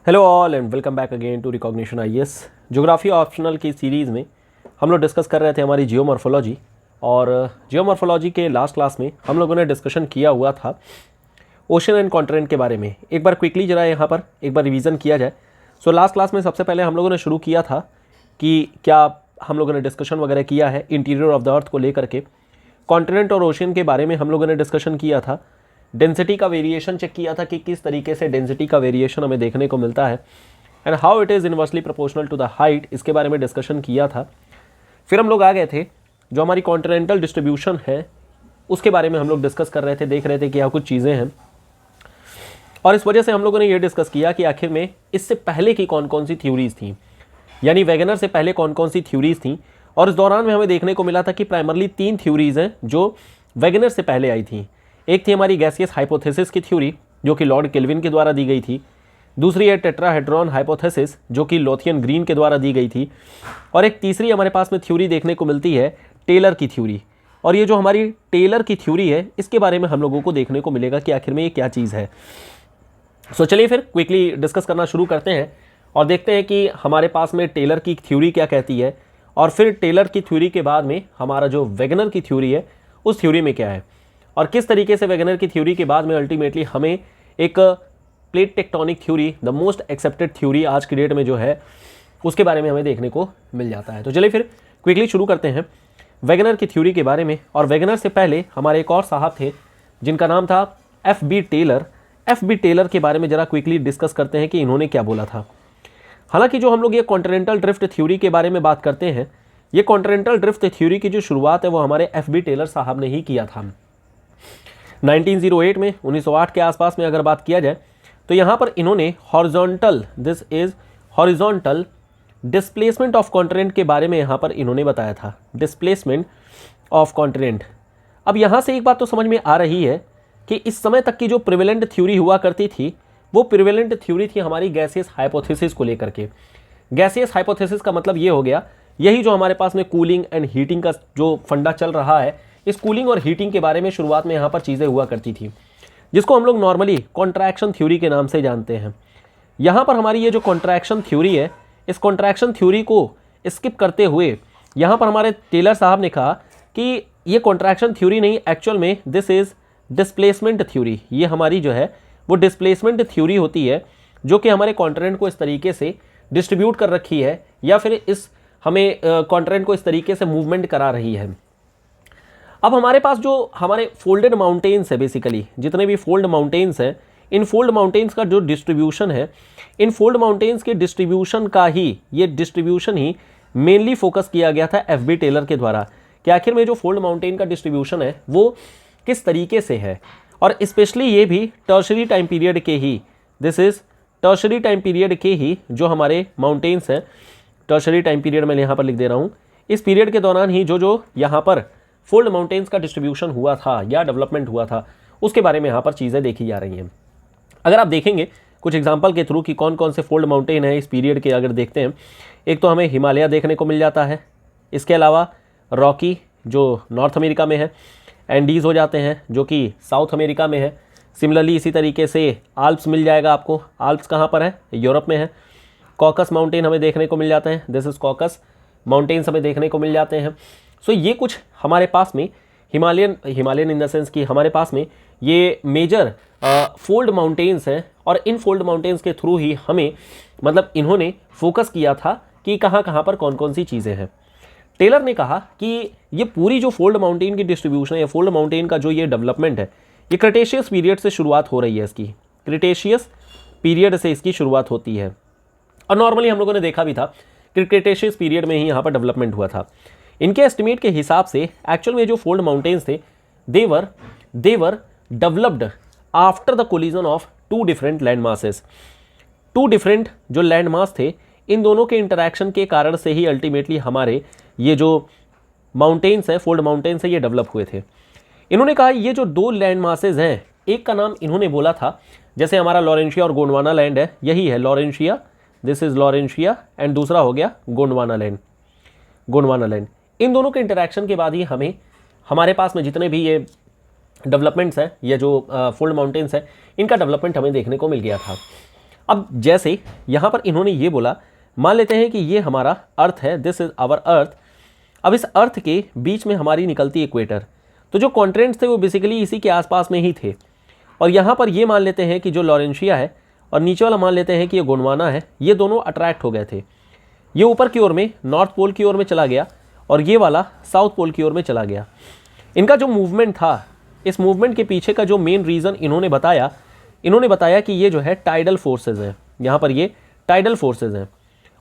Hello all and welcome back again to Recognition IAS. Geography optional की series में हम लोग डिस्कस कर रहे थे हमारी जियोमॉर्फोलॉजी। और जियोमॉर्फोलॉजी के लास्ट क्लास में हम लोगों ने डिस्कशन किया हुआ था ओशन एंड कॉन्टिनेंट के बारे में। एक बार क्विकली जरा यहाँ पर एक बार रिवीजन किया जाए। सो लास्ट क्लास में सबसे पहले हम लोगों ने शुरू किया था कि क्या हम लोगों ने डिस्कशन वगैरह किया है इंटीरियर ऑफ द अर्थ को लेकर के। कॉन्टिनेंट और ओशन के बारे में हम लोगों ने डिस्कशन किया था। डेंसिटी का वेरिएशन चेक किया था कि किस तरीके से डेंसिटी का वेरिएशन हमें देखने को मिलता है and how it is inversely proportional to the height, इसके बारे में डिस्कशन किया था। फिर हम लोग आ गए थे जो हमारी कॉन्टिनेंटल डिस्ट्रीब्यूशन है उसके बारे में हम लोग डिस्कस कर रहे थे, देख रहे थे कि यहाँ कुछ चीज़ें हैं। और इस वजह से हम लोगों ने ये डिस्कस किया कि आखिर में इससे पहले की कौन कौन सी थ्योरीज थी, यानी वैगनर से पहले कौन कौन सी थ्योरीज थी। और इस दौरान में हमें देखने को मिला था कि प्राइमरली 3 थ्योरीज हैं जो वैगनर से पहले आई थी। एक थी हमारी गैसियस हाइपोथेसिस की थ्योरी जो कि लॉर्ड केल्विन के द्वारा दी गई थी। दूसरी है टेट्राहेड्रॉन हाइपोथेसिस जो कि लोथियन ग्रीन के द्वारा दी गई थी। और एक तीसरी हमारे पास में थ्योरी देखने को मिलती है टेलर की थ्योरी। और ये जो हमारी टेलर की थ्योरी है इसके बारे में हम लोगों को देखने को मिलेगा कि आखिर में ये क्या चीज़ है। सो चलिए फिर क्विकली डिस्कस करना शुरू करते हैं और देखते हैं कि हमारे पास में टेलर की थ्योरी क्या कहती है और फिर टेलर की थ्योरी के बाद में हमारा जो वैगनर की थ्योरी है उस थ्योरी में क्या है और किस तरीके से वैगनर की थ्योरी के बाद में अल्टीमेटली हमें एक plate tectonic theory, the most accepted theory आज की डेट में जो है उसके बारे में हमें देखने को मिल जाता है। तो चलिए फिर क्विकली शुरू करते हैं वैगनर की थ्योरी के बारे में। और वैगनर से पहले हमारे एक और साहब थे जिनका नाम था F.B. टेलर। F.B. टेलर के बारे में ज़रा क्विकली डिस्कस करते हैं कि इन्होंने क्या बोला था। हालांकि जो हम लोग ये कॉन्टिनेंटल ड्रिफ्ट थ्योरी के बारे में बात करते हैं, ये कॉन्टिनेंटल ड्रिफ्ट थ्योरी की जो शुरुआत है वो हमारे F.B. टेलर साहब ने ही किया था 1908 में, 1908 के आसपास में अगर बात किया जाए तो यहाँ पर इन्होंने horizontal, this is horizontal displacement of continent के बारे में यहाँ पर इन्होंने बताया था, डिस्प्लेसमेंट ऑफ कॉन्टिनेंट। अब यहाँ से एक बात तो समझ में आ रही है कि इस समय तक की जो प्रिवेलेंट थ्योरी हुआ करती थी वो प्रिवेलेंट थ्योरी थी हमारी गैसियस हाइपोथेसिस को लेकर के। गैसियस हाइपोथेसिस का मतलब ये हो गया, यही जो हमारे पास में कूलिंग एंड हीटिंग का जो फंडा चल रहा है, इस कूलिंग और हीटिंग के बारे में शुरुआत में यहाँ पर चीज़ें हुआ करती थी जिसको हम लोग नॉर्मली कॉन्ट्रैक्शन थ्योरी के नाम से जानते हैं। यहाँ पर हमारी ये जो कॉन्ट्रैक्शन थ्योरी है, इस कॉन्ट्रैक्शन थ्योरी को स्किप करते हुए यहाँ पर हमारे टेलर साहब ने कहा कि ये कॉन्ट्रैक्शन थ्योरी नहीं, एक्चुअल में दिस इज़ डिस्प्लेसमेंट थ्योरी। ये हमारी जो है वो डिस्प्लेसमेंट थ्योरी होती है जो कि हमारे कॉन्टिनेंट को इस तरीके से डिस्ट्रीब्यूट कर रखी है या फिर इस हमें कॉन्टिनेंट को इस तरीके से मूवमेंट करा रही है। अब हमारे पास जो हमारे फोल्डेड माउंटेन्स है, बेसिकली जितने भी फोल्ड माउंटेन्स हैं, इन फोल्ड माउंटेन्स का जो डिस्ट्रीब्यूशन है, इन फोल्ड माउंटेन्स के डिस्ट्रीब्यूशन का ही ये डिस्ट्रीब्यूशन ही मेनली फोकस किया गया था F.B. टेलर के द्वारा कि आखिर में जो फोल्ड माउंटेन का डिस्ट्रीब्यूशन है वो किस तरीके से है। और स्पेशली ये भी टर्शरी टाइम पीरियड के ही, this is tertiary time period के ही जो हमारे माउंटेन्स हैं, टर्शरी टाइम पीरियड मैं यहाँ पर लिख दे रहा हूँ, इस पीरियड के दौरान ही जो यहाँ पर फोल्ड माउंटेन्स का डिस्ट्रीब्यूशन हुआ था या डेवलपमेंट हुआ था उसके बारे में यहाँ पर चीज़ें देखी जा रही हैं। अगर आप देखेंगे कुछ एग्जांपल के थ्रू कि कौन कौन से फोल्ड माउंटेन है इस पीरियड के, अगर देखते हैं, एक तो हमें हिमालय देखने को मिल जाता है, इसके अलावा रॉकी जो नॉर्थ अमेरिका में है, एंडीज़ हो जाते हैं जो कि साउथ अमेरिका में है। सिमिलरली इसी तरीके से आल्प्स मिल जाएगा आपको, आल्प्स कहाँ पर है, यूरोप में है। कॉकस माउंटेन हमें देखने को मिल जाते हैं, दिस इज कॉकस माउंटेन्स हमें देखने को मिल जाते हैं। सो ये कुछ हमारे पास में हिमालयन इन द सेंस कि हमारे पास में ये मेजर फोल्ड माउंटेन्स हैं और इन फोल्ड माउंटेन्स के थ्रू ही हमें मतलब इन्होंने फोकस किया था कि कहाँ कहाँ पर कौन कौन सी चीज़ें हैं। टेलर ने कहा कि ये पूरी जो फोल्ड माउंटेन की डिस्ट्रीब्यूशन है या फोल्ड माउंटेन का जो ये डेवलपमेंट है ये क्रिटेशियस पीरियड से शुरुआत हो रही है, इसकी क्रिटेशियस पीरियड से इसकी शुरुआत होती है। और नॉर्मली हम लोगों ने देखा भी था कि क्रिटेशियस पीरियड में ही यहाँ पर डेवलपमेंट हुआ था। इनके एस्टिमेट के हिसाब से एक्चुअल में जो फोल्ड माउंटेन्स थे they were developed after the collision of 2 different land masses. 2 different जो लैंड मास थे इन दोनों के इंटरैक्शन के कारण से ही अल्टीमेटली हमारे ये जो माउंटेन्स है, फोल्ड माउंटेन्स है, ये डेवलप हुए थे। इन्होंने कहा ये जो 2 लैंड मासेज हैं, एक का नाम इन्होंने बोला था, जैसे हमारा लॉरेंशिया और गोंडवाना लैंड है, यही है Laurentia, this is Laurentia, and दूसरा हो गया गोंडवाना लैंड। इन दोनों के इंटरैक्शन के बाद ही हमें हमारे पास में जितने भी ये डेवलपमेंट्स हैं, ये जो फोल्ड माउंटेन्स हैं, इनका डेवलपमेंट हमें देखने को मिल गया था। अब जैसे यहाँ पर इन्होंने ये बोला, मान लेते हैं कि ये हमारा अर्थ है, दिस इज आवर अर्थ। अब इस अर्थ के बीच में हमारी निकलती इक्वेटर, तो जो कॉन्टिनेंट्स थे वो बेसिकली इसी के आसपास में ही थे। और यहाँ पर ये मान लेते हैं कि जो लॉरेंशिया है और नीचे वाला मान लेते हैं कि ये गोंडवाना है, ये दोनों अट्रैक्ट हो गए थे। ये ऊपर की ओर में नॉर्थ पोल की ओर में चला गया और ये वाला साउथ पोल की ओर में चला गया। इनका जो मूवमेंट था, इस मूवमेंट के पीछे का जो मेन रीज़न इन्होंने बताया कि ये जो है टाइडल फोर्सेज हैं। यहाँ पर ये टाइडल फोर्सेज हैं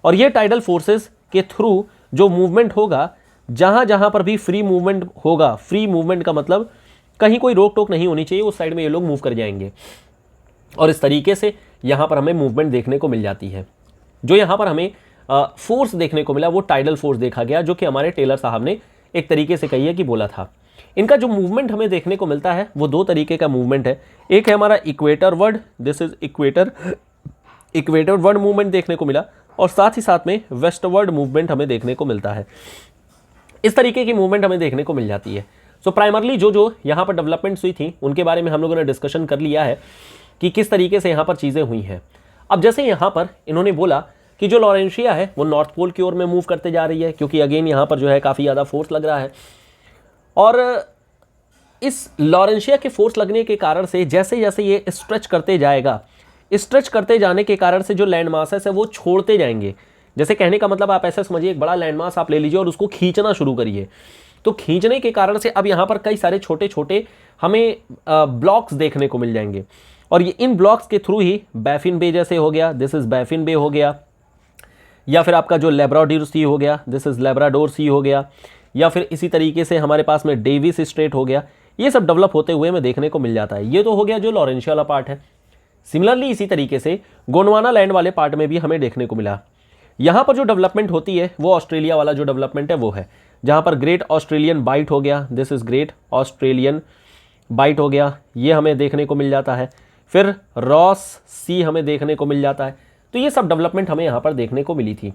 और ये टाइडल फोर्सेज के थ्रू जो मूवमेंट होगा, जहाँ जहाँ पर भी फ्री मूवमेंट होगा, फ्री मूवमेंट का मतलब कहीं कोई रोक टोक नहीं होनी चाहिए, उस साइड में ये लोग मूव कर जाएंगे और इस तरीके से यहाँ पर हमें मूवमेंट देखने को मिल जाती है। जो यहाँ पर हमें फोर्स देखने को मिला वो टाइडल फोर्स देखा गया, जो कि हमारे टेलर साहब ने एक तरीके से कही है कि बोला था। इनका जो मूवमेंट हमें देखने को मिलता है वो दो तरीके का मूवमेंट है। एक है हमारा equator word, this is equator word movement देखने को मिला और साथ ही साथ में वेस्टवर्ड मूवमेंट हमें देखने को मिलता है। इस तरीके की मूवमेंट हमें देखने को मिल जाती है। सो प्राइमरली जो यहाँ पर डेवलपमेंट्स हुई थी उनके बारे में हम लोगों ने डिस्कशन कर लिया है कि किस तरीके से यहाँ पर चीज़ें हुई हैं। अब जैसे यहाँ पर इन्होंने बोला कि जो लॉरेंशिया है वो नॉर्थ पोल की ओर में मूव करते जा रही है, क्योंकि अगेन यहाँ पर जो है काफ़ी ज़्यादा फोर्स लग रहा है और इस लॉरेंशिया के फोर्स लगने के कारण से जैसे जैसे ये स्ट्रेच करते जाएगा, स्ट्रेच करते जाने के कारण से जो लैंड मासेस है वो छोड़ते जाएंगे। जैसे कहने का मतलब आप ऐसा समझिए, एक बड़ा लैंड मास आप ले लीजिए और उसको खींचना शुरू करिए, तो खींचने के कारण से अब यहाँ पर कई सारे छोटे छोटे हमें ब्लॉक्स देखने को मिल जाएंगे और ये इन ब्लॉक्स के थ्रू ही बैफिन बे जैसे हो गया, दिस इज बैफिन बे हो गया, या फिर आपका जो लेब्राडोर सी हो गया, दिस इज लेब्राडोर सी हो गया, या फिर इसी तरीके से हमारे पास में डेविस स्ट्रेट हो गया। ये सब डेवलप होते हुए हमें देखने को मिल जाता है। ये तो हो गया जो लॉरेंशिया वाला पार्ट है। सिमिलरली इसी तरीके से गोंडवाना लैंड वाले पार्ट में भी हमें देखने को मिला। यहाँ पर जो डेवलपमेंट होती है वो ऑस्ट्रेलिया वाला जो डेवलपमेंट है वो है, जहाँ पर ग्रेट ऑस्ट्रेलियन बाइट हो गया, this is Great Australian Bight हो गया, ये हमें देखने को मिल जाता है। फिर रॉस सी हमें देखने को मिल जाता है। तो ये सब डेवलपमेंट हमें यहाँ पर देखने को मिली थी।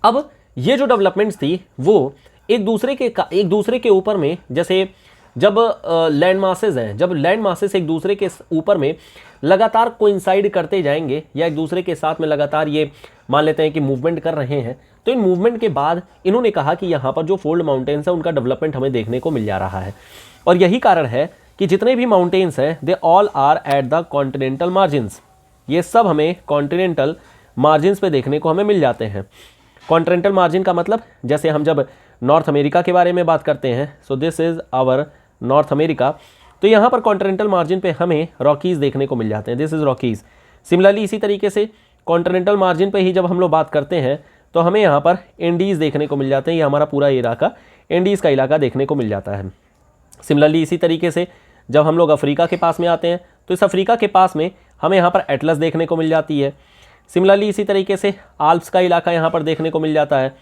अब ये जो डेवलपमेंट्स थी वो एक दूसरे के ऊपर में, जैसे जब लैंड मासेस हैं, जब लैंड मासेस एक दूसरे के ऊपर में लगातार कोइंसाइड करते जाएंगे या एक दूसरे के साथ में लगातार ये मान लेते हैं कि मूवमेंट कर रहे हैं, तो इन मूवमेंट के बाद इन्होंने कहा कि यहाँ पर जो फोल्ड माउंटेन्स है उनका डेवलपमेंट हमें देखने को मिल जा रहा है। और यही कारण है कि जितने भी माउंटेन्स हैं they all are at the continental margins, ये सब हमें कॉन्टिनेंटल मार्जिन्स पे देखने को हमें मिल जाते हैं। कॉन्टिनेंटल मार्जिन का मतलब, जैसे हम जब नॉर्थ अमेरिका के बारे में बात करते हैं, so this is our North America, तो यहाँ पर कॉन्टिनेंटल मार्जिन पे हमें रॉकीज़ देखने को मिल जाते हैं, दिस इज रॉकीज़। सिमिलरली इसी तरीके से कॉन्टिनेंटल मार्जिन पे ही जब हम लोग बात करते हैं तो हमें यहाँ पर इंडीज़ देखने को मिल जाते हैं, ये हमारा पूरा इलाका इंडीज़ का इलाका देखने को मिल जाता है। सिमिलरली इसी तरीके से जब हम लोग अफ्रीका के पास में आते हैं तो इस अफ्रीका के पास में हमें यहाँ पर एटलस देखने को मिल जाती है। सिमिलरली इसी तरीके से आल्प्स का इलाका यहाँ पर देखने को मिल जाता है।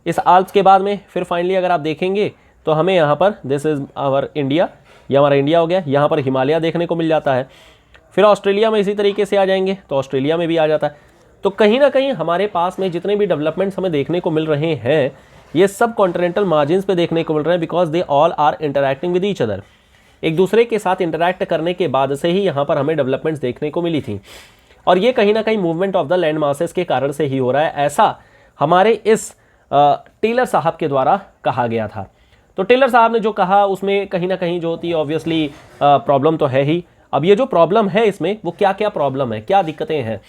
इस आल्प्स के बाद में फिर फाइनली अगर आप देखेंगे तो हमें यहाँ पर दिस इज आवर इंडिया, ये हमारा इंडिया हो गया, यहाँ पर हिमालय देखने को मिल जाता है। फिर ऑस्ट्रेलिया में इसी तरीके से आ जाएंगे तो ऑस्ट्रेलिया में भी आ जाता है। तो कहीं ना कहीं हमारे पास में जितने भी डेवलपमेंट्स हमें देखने को मिल रहे हैं ये सब कॉन्टिनेंटल मार्जिन्स पे देखने को मिल रहे हैं, because they all are interacting with each other. एक दूसरे के साथ इंटरैक्ट करने के बाद से ही यहाँ पर हमें डेवलपमेंट्स देखने को मिली थी और ये कहीं ना कहीं movement of the land masses के कारण से ही हो रहा है, ऐसा हमारे इस टेलर साहब के द्वारा कहा गया था। तो टेलर साहब ने जो कहा उसमें कहीं ना कहीं जो होती है ऑब्वियसली प्रॉब्लम तो है ही। अब ये जो प्रॉब्लम है इसमें वो क्या क्या प्रॉब्लम है, क्या दिक्कतें हैं,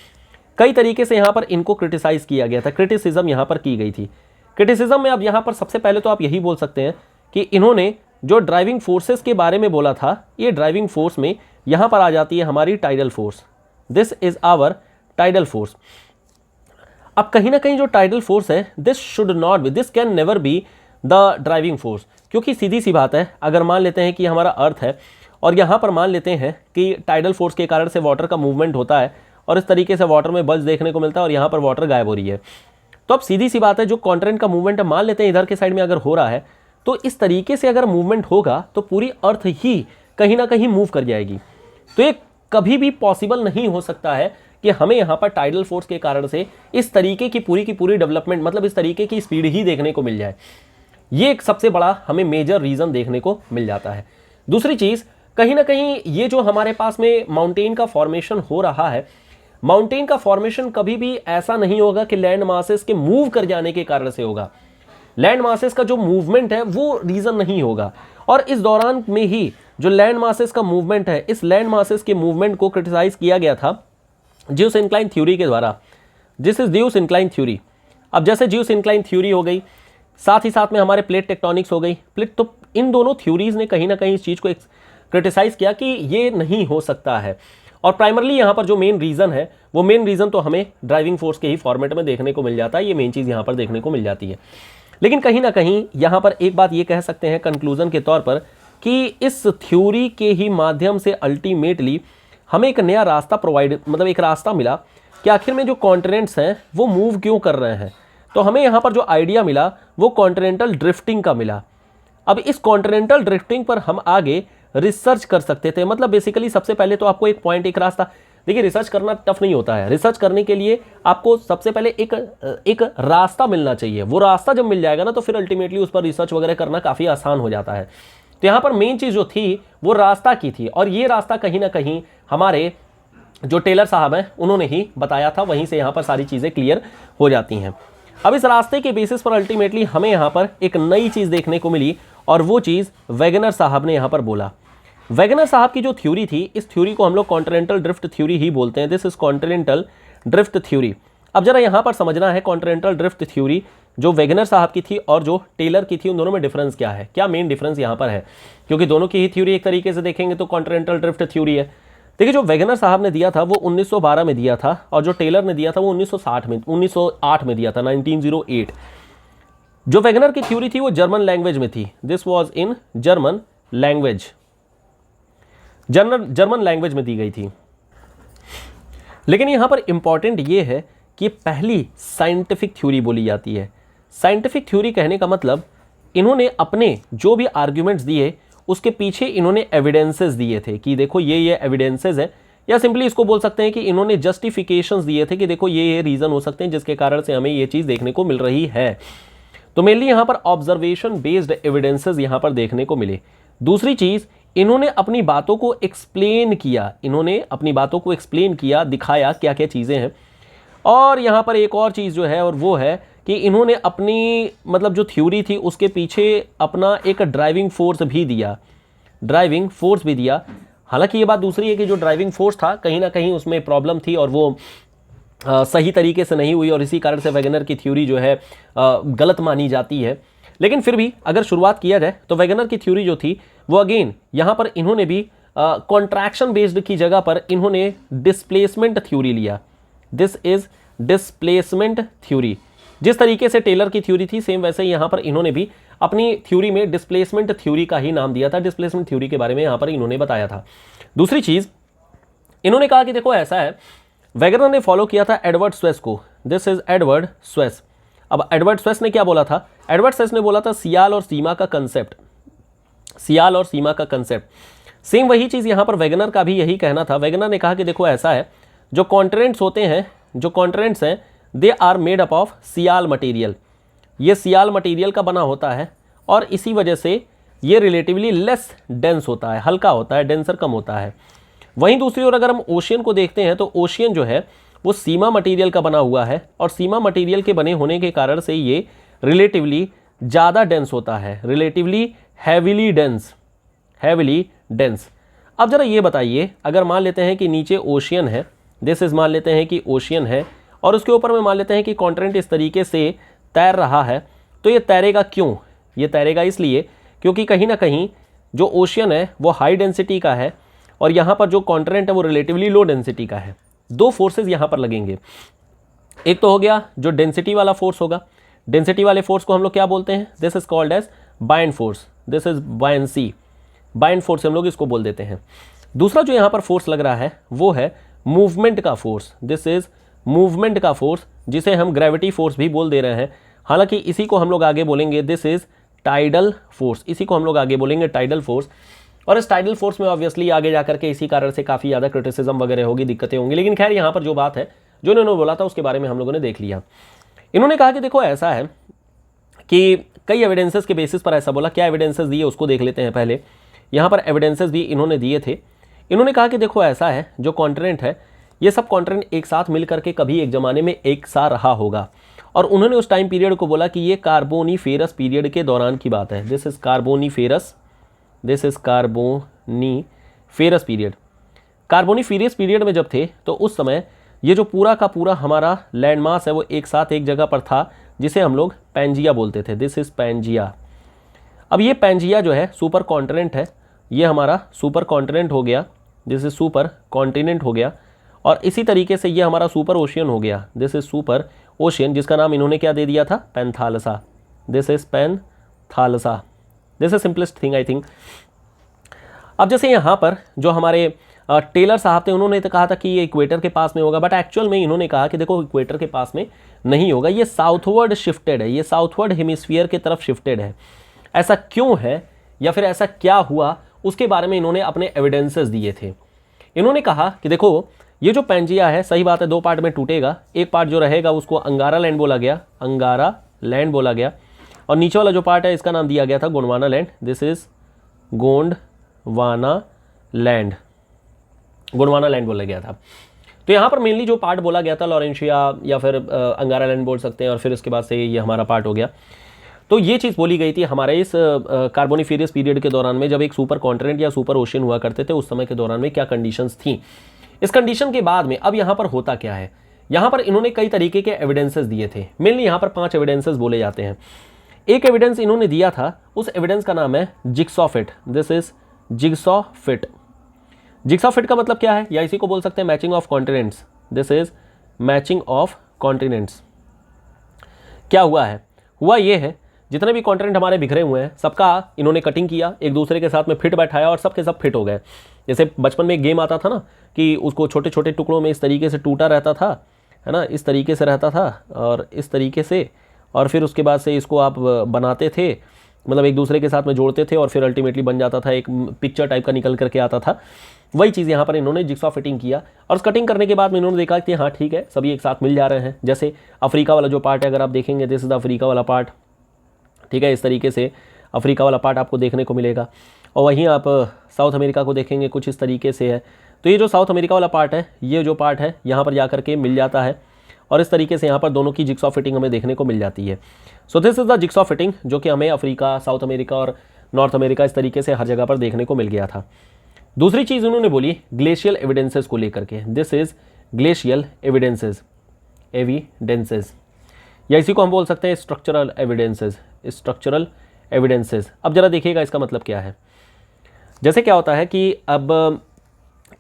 कई तरीके से यहाँ पर इनको क्रिटिसाइज़ किया गया था, क्रिटिसिज्म यहाँ पर की गई थी। क्रिटिसिज्म में अब यहाँ पर सबसे पहले तो आप यही बोल सकते हैं कि इन्होंने जो ड्राइविंग फोर्सेस के बारे में बोला था, ये ड्राइविंग फोर्स में यहाँ पर आ जाती है हमारी tidal force, this is our tidal force. अब कहीं ना कहीं जो टाइडल फोर्स है this should not be, this can never be the driving force, क्योंकि सीधी सी बात है, अगर मान लेते हैं कि हमारा अर्थ है और यहाँ पर मान लेते हैं कि टाइडल फोर्स के कारण से वाटर का मूवमेंट होता है और इस तरीके से वाटर में बल्ज देखने को मिलता है और यहाँ पर वाटर गायब हो रही है, तो अब सीधी सी बात है जो कॉन्टिनेंट का मूवमेंट है मान लेते हैं इधर के साइड में अगर हो रहा है तो इस तरीके से अगर मूवमेंट होगा तो पूरी अर्थ ही कहीं ना कहीं मूव कर जाएगी। तो ये कभी भी पॉसिबल नहीं हो सकता है कि हमें यहाँ पर टाइडल फोर्स के कारण से इस तरीके की पूरी डेवलपमेंट, मतलब इस तरीके की स्पीड ही देखने को मिल जाए। ये एक सबसे बड़ा हमें मेजर रीज़न देखने को मिल जाता है। दूसरी चीज़, कहीं ना कहीं ये जो हमारे पास में माउंटेन का फॉर्मेशन हो रहा है, माउंटेन का फॉर्मेशन कभी भी ऐसा नहीं होगा कि लैंड मासेस के मूव कर जाने के कारण से होगा। लैंड मासेस का जो मूवमेंट है वो रीजन नहीं होगा। और इस दौरान में ही जो लैंड मासेस का मूवमेंट है, इस लैंड मासेस के मूवमेंट को क्रिटिसाइज किया गया था ज्यूस इंक्लाइन थ्योरी के द्वारा। This is juice incline theory. अब जैसे ज्यूस इंक्लाइन थ्योरी हो गई, साथ ही साथ में हमारे प्लेट टेक्टोनिक्स हो गई, प्लेट, तो इन दोनों थ्योरीज ने कहीं ना कहीं इस चीज़ को क्रिटिसाइज किया कि ये नहीं हो सकता है। और प्राइमरली यहाँ पर जो मेन रीज़न है, वो मेन रीज़न तो हमें ड्राइविंग फोर्स के ही फॉर्मेट में देखने को मिल जाता है। ये मेन चीज़ यहाँ पर देखने को मिल जाती है। लेकिन कहीं ना कहीं यहाँ पर एक बात ये कह सकते हैं कंक्लूजन के तौर पर कि इस थ्योरी के ही माध्यम से अल्टीमेटली हमें एक नया रास्ता मतलब एक रास्ता मिला कि आखिर में जो कॉन्टिनेंट्स हैं वो मूव क्यों कर रहे हैं। तो हमें यहाँ पर जो आइडिया मिला वो कॉन्टिनेंटल ड्रिफ्टिंग का मिला। अब इस कॉन्टिनेंटल ड्रिफ्टिंग पर हम आगे रिसर्च कर सकते थे। मतलब बेसिकली सबसे पहले तो आपको एक पॉइंट, एक रास्ता, देखिए रिसर्च करना टफ नहीं होता है। रिसर्च करने के लिए आपको सबसे पहले एक रास्ता मिलना चाहिए। वो रास्ता जब मिल जाएगा ना तो फिर अल्टीमेटली उस पर रिसर्च वगैरह करना काफ़ी आसान हो जाता है। तो यहाँ पर मेन चीज़ जो थी वो रास्ता की थी, और ये रास्ता कहीं ना कहीं हमारे जो टेलर साहब हैं उन्होंने ही बताया था। वहीं से यहाँ पर सारी चीज़ें क्लियर हो जाती हैं। अब इस रास्ते के बेसिस पर अल्टीमेटली हमें यहाँ पर एक नई चीज़ देखने को मिली, और वो चीज़ वेगनर साहब ने यहाँ पर बोला। वेगनर साहब की जो थ्योरी थी, इस थ्योरी को हम लोग कॉन्टिनेंटल ड्रिफ्ट थ्योरी ही बोलते हैं। This is continental drift theory. अब जरा यहाँ पर समझना है कॉन्टिनेंटल ड्रिफ्ट थ्योरी जो वेगनर साहब की थी और जो टेलर की थी, उन दोनों में डिफरेंस क्या है, क्या मेन डिफरेंस यहाँ पर है, क्योंकि दोनों की ही थ्योरी एक तरीके से देखेंगे तो कॉन्टिनेंटल ड्रिफ्ट थ्योरी है। देखिए जो वेगनर साहब ने दिया था वो 1912 में दिया था, और जो टेलर ने दिया था वो 1908 में दिया था, 1908। जो वेगनर की थ्योरी थी वो जर्मन लैंग्वेज में थी। This was in German language, German language में दी गई थी। लेकिन यहां पर इंपॉर्टेंट ये है कि पहली साइंटिफिक थ्योरी बोली जाती है। साइंटिफिक थ्योरी कहने का मतलब इन्होंने अपने जो भी आर्ग्यूमेंट्स दिए उसके पीछे इन्होंने एविडेंसेस दिए थे कि देखो ये एविडेंसेस है, या सिंपली इसको बोल सकते हैं कि इन्होंने जस्टिफिकेशंस दिए थे कि देखो ये रीजन हो सकते हैं जिसके कारण से हमें ये चीज देखने को मिल रही है। तो मेनली यहां पर ऑब्जर्वेशन बेस्ड एविडेंसेस यहां पर देखने को मिले। दूसरी चीज, इन्होंने अपनी बातों को एक्सप्लेन किया, दिखाया क्या क्या चीजें हैं। और यहां पर एक और चीज जो है और वो है कि इन्होंने अपनी मतलब जो थ्योरी थी उसके पीछे अपना एक ड्राइविंग फोर्स भी दिया। हालांकि ये बात दूसरी है कि जो ड्राइविंग फोर्स था कहीं ना कहीं उसमें प्रॉब्लम थी और वो सही तरीके से नहीं हुई, और इसी कारण से वेगनर की थ्योरी जो है गलत मानी जाती है। लेकिन फिर भी अगर शुरुआत किया जाए तो वेगनर की थ्योरी जो थी वो अगेन यहाँ पर इन्होंने भी कॉन्ट्रैक्शन बेस्ड की जगह पर इन्होंने डिस्प्लेसमेंट थ्योरी लिया। This is displacement theory. जिस तरीके से टेलर की थ्योरी थी सेम वैसे ही यहाँ पर इन्होंने भी अपनी थ्योरी में डिस्प्लेसमेंट थ्योरी का ही नाम दिया था। डिस्प्लेसमेंट थ्योरी के बारे में यहाँ पर इन्होंने बताया था। दूसरी चीज इन्होंने कहा कि देखो ऐसा है, वेगनर ने फॉलो किया था एडवर्ड स्वेस को। This is Edward Suez. अब एडवर्ड स्वेस ने क्या बोला था? एडवर्ड स्वेस ने बोला था सियाल और सीमा का कंसेप्ट। सेम वही चीज यहां पर वेगनर का भी यही कहना था। वेगनर ने कहा कि देखो ऐसा है, जो कॉन्टिनेंट्स हैं they are made up of sial material. ये सियाल मटेरियल का बना होता है और इसी वजह से ये रिलेटिवली लेस डेंस होता है, हल्का होता है, डेंसर कम होता है। वहीं दूसरी ओर अगर हम ओशियन को देखते हैं तो ओशियन जो है वो सीमा मटेरियल का बना हुआ है, और सीमा मटेरियल के बने होने के कारण से ये रिलेटिवली ज़्यादा डेंस होता है, रिलेटिवली हैविली डेंस। अब जरा ये बताइए, अगर मान लेते हैं कि नीचे ओशियन है, दिस इज मान लेते हैं कि ओशियन है, और उसके ऊपर में मान लेते हैं कि कॉन्टिनेंट इस तरीके से तैर रहा है, तो ये तैरेगा क्यों? ये तैरेगा इसलिए क्योंकि कहीं ना कहीं जो ओशियन है वो हाई डेंसिटी का है और यहाँ पर जो कॉन्टिनेंट है वो रिलेटिवली लो डेंसिटी का है। दो फोर्सेस यहाँ पर लगेंगे। एक तो हो गया जो डेंसिटी वाला फोर्स होगा, डेंसिटी वाले फोर्स को हम लोग क्या बोलते हैं? This is called as buoyant force, this is buoyancy, buoyant force हम लोग इसको बोल देते हैं। दूसरा जो यहाँ पर फोर्स लग रहा है वो है मूवमेंट का फोर्स, दिस इज मूवमेंट का फोर्स, जिसे हम ग्रेविटी फोर्स भी बोल दे रहे हैं। हालांकि इसी को हम लोग आगे बोलेंगे दिस इज टाइडल फोर्स, इसी को हम लोग आगे बोलेंगे टाइडल फोर्स। और इस टाइडल फोर्स में ऑब्वियसली आगे जाकर के इसी कारण से काफ़ी ज़्यादा क्रिटिसिज्म वगैरह होगी, दिक्कतें होंगी। लेकिन खैर यहाँ पर जो बात है जो इन्होंने बोला था उसके बारे में हम लोगों ने देख लिया। इन्होंने कहा कि देखो ऐसा है कि कई एविडेंसेस के बेसिस पर ऐसा बोला। क्या एविडेंसेस दिए उसको देख लेते हैं पहले। यहाँ पर एविडेंसेस भी इन्होंने दिए थे। इन्होंने कहा कि देखो ऐसा है, जो कॉन्टिनेंट है ये सब कॉन्टिनेंट एक साथ मिल करके कभी एक ज़माने में एक सा रहा होगा। और उन्होंने उस टाइम पीरियड को बोला कि ये कार्बोनीफेरस पीरियड के दौरान की बात है। This is Carboniferous, this is Carboniferous period. Carboniferous period में जब थे तो उस समय ये जो पूरा का पूरा हमारा लैंड मास है वो एक साथ एक जगह पर था, जिसे हम लोग पैंजिया बोलते थे। This is Pangaea. अब ये पैंजिया जो है सुपर कॉन्टिनेंट है, ये हमारा सुपर कॉन्टिनेंट हो गया, दिस इज सुपर कॉन्टिनेंट हो गया। और इसी तरीके से ये हमारा सुपर ओशियन हो गया, दिस इज सुपर ओशियन, जिसका नाम इन्होंने क्या दे दिया था, Panthalassa. This is Panthalassa. This is simplest thing I think. अब जैसे यहाँ पर जो हमारे टेलर साहब थे, उन्होंने तो कहा था कि ये इक्वेटर के पास में होगा, बट एक्चुअल में इन्होंने कहा कि देखो इक्वेटर के पास में नहीं होगा, ये साउथवर्ड शिफ्टेड है, ये साउथवर्ड हेमिस्फीयर की तरफ शिफ्टेड है। ऐसा क्यों है या फिर ऐसा क्या हुआ, उसके बारे में इन्होंने अपने एविडेंसेस दिए थे। इन्होंने कहा कि देखो ये जो पैंजिया है, सही बात है, दो पार्ट में टूटेगा। एक पार्ट जो रहेगा उसको अंगारा लैंड बोला गया, अंगारा लैंड बोला गया, और नीचे वाला जो पार्ट है इसका नाम दिया गया था Gondwana land. This is Gondwana land, Gondwana land बोला गया था। तो यहाँ पर मेनली जो पार्ट बोला गया था लॉरेंशिया या फिर अंगारा लैंड बोल सकते हैं, और फिर उसके बाद से ये हमारा पार्ट हो गया। तो ये चीज़ बोली गई थी हमारे इस कार्बोनीफेरस पीरियड के दौरान में, जब एक सुपर कॉन्टिनेंट या सुपर ओशियन हुआ करते थे, उस समय के दौरान में क्या कंडीशंस थी। इस कंडीशन के बाद में अब यहाँ पर होता क्या है, यहाँ पर इन्होंने कई तरीके के एविडेंसेस दिए थे। मेनली यहाँ पर 5 एविडेंसेस बोले जाते हैं। एक एविडेंस इन्होंने दिया था, उस एविडेंस का नाम है jigsaw fit. This is jigsaw fit. Jigsaw fit का मतलब क्या है, या इसी को बोल सकते हैं matching of continents. This is matching of continents. क्या हुआ है, हुआ ये है जितने भी कॉन्टिनेंट हमारे बिखरे हुए हैं सबका इन्होंने कटिंग किया, एक दूसरे के साथ में फिट बैठाया और सब के सब फिट हो गए। जैसे बचपन में एक गेम आता था ना कि उसको छोटे छोटे टुकड़ों में इस तरीके से टूटा रहता था, है ना, इस तरीके से रहता था और इस तरीके से, और फिर उसके बाद से इसको आप बनाते थे, मतलब एक दूसरे के साथ में जोड़ते थे और फिर अल्टीमेटली बन जाता था, एक पिक्चर टाइप का निकल करके आता था। वही चीज़ यहाँ पर इन्होंने जिग्सॉ फिटिंग किया, और उस कटिंग करने के बाद में इन्होंने देखा कि हाँ ठीक है, सभी एक साथ मिल जा रहे हैं। जैसे अफ्रीका वाला जो पार्ट है, अगर आप देखेंगे, दिस इज द अफ्रीका वाला पार्ट, ठीक है, इस तरीके से अफ्रीका वाला पार्ट आपको देखने को मिलेगा। और वहीं आप साउथ अमेरिका को देखेंगे, कुछ इस तरीके से है। तो ये जो साउथ अमेरिका वाला पार्ट है, ये जो पार्ट है यहाँ पर जा करके मिल जाता है, और इस तरीके से यहाँ पर दोनों की जिग्सॉ फिटिंग हमें देखने को मिल जाती है। सो this is the jigsaw fitting, जो कि हमें अफ्रीका, साउथ अमेरिका और नॉर्थ अमेरिका इस तरीके से हर जगह पर देखने को मिल गया था। दूसरी चीज़ उन्होंने बोली ग्लेशियल एविडेंसेस को लेकर के। This is glacial evidences, evidences, या इसी को हम बोल सकते हैं स्ट्रक्चरल एविडेंसेस, स्ट्रक्चरल एविडेंसेस। अब जरा देखिएगा इसका मतलब क्या है। जैसे क्या होता है कि अब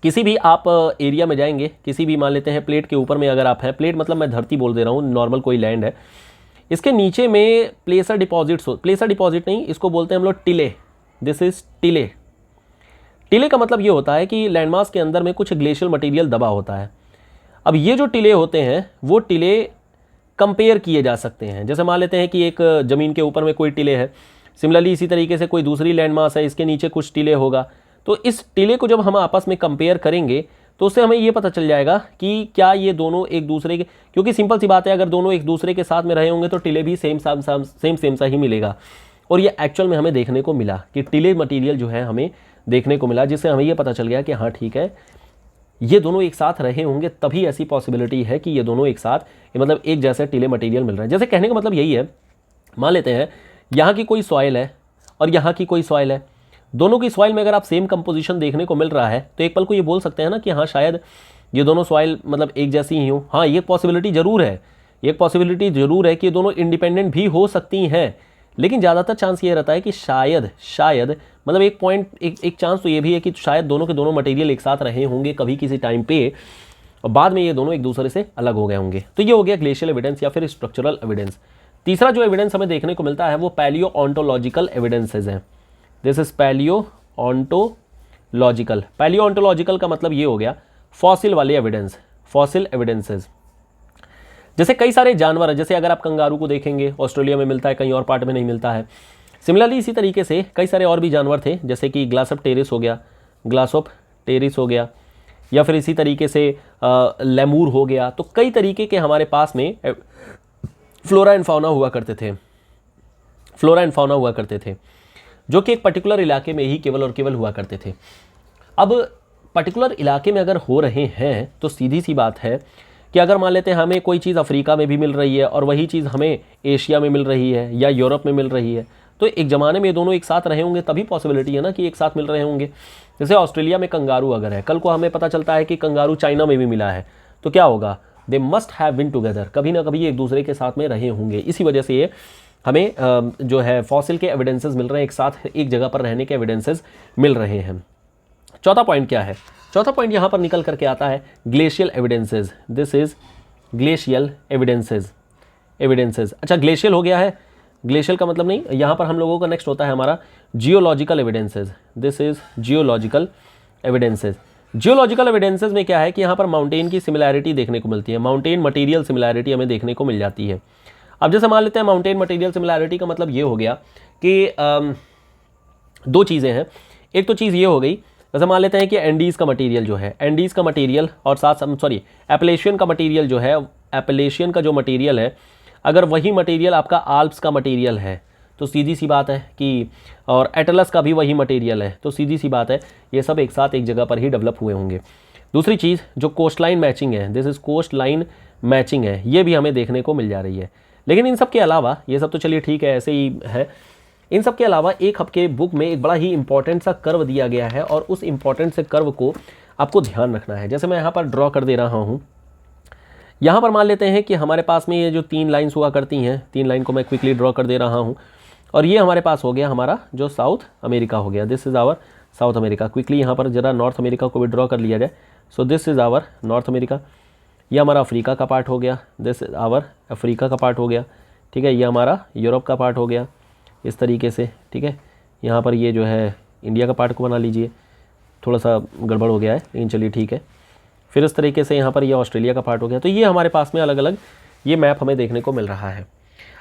किसी भी आप एरिया में जाएंगे, किसी भी मान लेते हैं प्लेट के ऊपर में अगर आप हैं, प्लेट मतलब मैं धरती बोल दे रहा हूँ, नॉर्मल कोई लैंड है, इसके नीचे में प्लेसर डिपॉजिट्स हो, प्लेसर डिपॉजिट नहीं, इसको बोलते हैं हम लोग till. This is till. Till का मतलब ये होता है कि लैंडमास के अंदर में कुछ ग्लेशियल मटेरियल दबा होता है। अब ये जो टिले होते हैं वो टिले कंपेयर किए जा सकते हैं। जैसे मान लेते हैं कि एक ज़मीन के ऊपर में कोई टिले है, सिमिलरली इसी तरीके से कोई दूसरी लैंडमास है, इसके नीचे कुछ टिले होगा। तो इस टिले को जब हम आपस में कंपेयर करेंगे तो उससे हमें ये पता चल जाएगा कि क्या ये दोनों एक दूसरे के, क्योंकि सिंपल सी बात है, अगर दोनों एक दूसरे के साथ में रहे होंगे तो टिले भी सेम सा ही मिलेगा। और ये एक्चुअल में हमें देखने को मिला कि टिले मटीरियल जो है हमें देखने को मिला, जिससे हमें ये पता चल गया कि हाँ ठीक है, ये दोनों एक साथ रहे होंगे, तभी ऐसी पॉसिबिलिटी है कि ये दोनों एक साथ, मतलब एक जैसे टिले मटेरियल मिल रहे हैं। जैसे कहने का मतलब यही है, मान लेते हैं यहाँ की कोई सॉइल है और यहाँ की कोई सॉइल है, दोनों की सॉइल में अगर आप सेम कंपोजिशन देखने को मिल रहा है तो एक पल को ये बोल सकते हैं ना कि हाँ शायद ये दोनों सॉइल मतलब एक जैसी ही हो। हाँ, ये पॉसिबिलिटी ज़रूर है, एक पॉसिबिलिटी ज़रूर है कि ये दोनों इंडिपेंडेंट भी हो सकती हैं, लेकिन ज़्यादातर चांस ये रहता है कि शायद मतलब एक चांस तो ये भी है कि शायद दोनों के दोनों मटेरियल एक साथ रहे होंगे कभी किसी टाइम पे, और बाद में ये दोनों एक दूसरे से अलग हो गए होंगे। तो ये हो गया ग्लेशियल एविडेंस या फिर स्ट्रक्चरल एविडेंस। तीसरा जो एविडेंस हमें देखने को मिलता है वो पैलियो ऑन्टोलॉजिकल एविडेंसेज हैं। This is palaeontological. Palaeontological का मतलब ये हो गया फॉसिल वाले एविडेंस, फॉसिल एविडेंसेज। जैसे कई सारे जानवर हैं, जैसे अगर आप कंगारू को देखेंगे, ऑस्ट्रेलिया में मिलता है, कहीं और पार्ट में नहीं मिलता है। सिमिलरली इसी तरीके से कई सारे और भी जानवर थे, जैसे कि ग्लासोप्टेरिस हो गया, ग्लासोप्टेरिस हो गया, या फिर इसी तरीके से लेमूर हो गया। तो कई तरीके के हमारे पास में फ्लोरा एंड फाउना हुआ करते थे, फ्लोरा एंड फाउना हुआ करते थे, जो कि एक पर्टिकुलर इलाके में ही केवल और केवल हुआ करते थे। अब पर्टिकुलर इलाके में अगर हो रहे हैं तो सीधी सी बात है कि अगर मान लेते हैं हमें कोई चीज़ अफ्रीका में भी मिल रही है और वही चीज़ हमें एशिया में मिल रही है या यूरोप में मिल रही है, तो एक ज़माने में ये दोनों एक साथ रहे होंगे, तभी पॉसिबिलिटी है ना कि एक साथ मिल रहे होंगे। जैसे ऑस्ट्रेलिया में कंगारू अगर है, कल को हमें पता चलता है कि कंगारू चाइना में भी मिला है, तो क्या होगा, they must have been together, कभी ना कभी एक दूसरे के साथ में रहे होंगे। इसी वजह से ये हमें जो है फॉसिल के एविडेंसेस मिल रहे हैं, एक साथ एक जगह पर रहने के एविडेंसेस मिल रहे हैं। चौथा पॉइंट क्या है, चौथा पॉइंट यहाँ पर निकल करके आता है glacial evidences. This is glacial evidences. अच्छा, ग्लेशियल हो गया है, ग्लेशियल का मतलब नहीं, यहाँ पर हम लोगों का नेक्स्ट होता है हमारा geological evidences. This is geological evidences. Geological evidences में क्या है कि यहाँ पर माउंटेन की सिमिलैरिटी देखने को मिलती है, माउंटेन मटेरियल सिमिलैरिटी हमें देखने को मिल जाती है। अब जैसे मान लेते हैं माउंटेन मटेरियल सिमिलैरिटी का मतलब ये हो गया कि दो चीज़ें हैं। एक तो चीज़ ये हो गई, जैसे मान लेते हैं कि एंडीज़ का मटेरियल जो है, एंडीज़ का मटेरियल और साथ एपलेशियन का मटेरियल जो है, एपलेशियन का जो मटेरियल है, अगर वही मटेरियल आपका आल्प्स का मटेरियल है तो सीधी सी बात है कि, और एटलस का भी वही मटेरियल है, तो सीधी सी बात है ये सब एक साथ एक जगह पर ही डेवलप हुए होंगे। दूसरी चीज़ जो कोस्ट लाइन मैचिंग है, this is coastline matching है, ये भी हमें देखने को मिल जा रही है। लेकिन इन सब के अलावा, ये सब तो चलिए ठीक है ऐसे ही है, इन सब के अलावा एक आपके बुक में एक बड़ा ही इंपॉर्टेंट सा कर्व दिया गया है और उस इंपॉर्टेंट से कर्व को आपको ध्यान रखना है। जैसे मैं यहाँ पर ड्रॉ कर दे रहा हूँ, यहाँ पर मान लेते हैं कि हमारे पास में ये जो तीन लाइन्स हुआ करती हैं, तीन लाइन को मैं क्विकली ड्रॉ कर दे रहा हूँ, और ये हमारे पास हो गया हमारा जो साउथ अमेरिका हो गया। This is our South America. Quickly यहाँ पर जरा नॉर्थ अमेरिका को भी ड्रॉ कर लिया जाए। So this is our North America. ये हमारा अफ्रीका का पार्ट हो गया, दिस इज़ आवर अफ्रीका का पार्ट हो गया, ठीक है। ये हमारा यूरोप का पार्ट हो गया इस तरीके से, ठीक है। यहाँ पर ये जो है इंडिया का पार्ट को बना लीजिए, थोड़ा सा गड़बड़ हो गया है लेकिन चलिए ठीक है। फिर इस तरीके से यहाँ पर ये ऑस्ट्रेलिया का पार्ट हो गया। तो ये हमारे पास में अलग अलग ये मैप हमें देखने को मिल रहा है।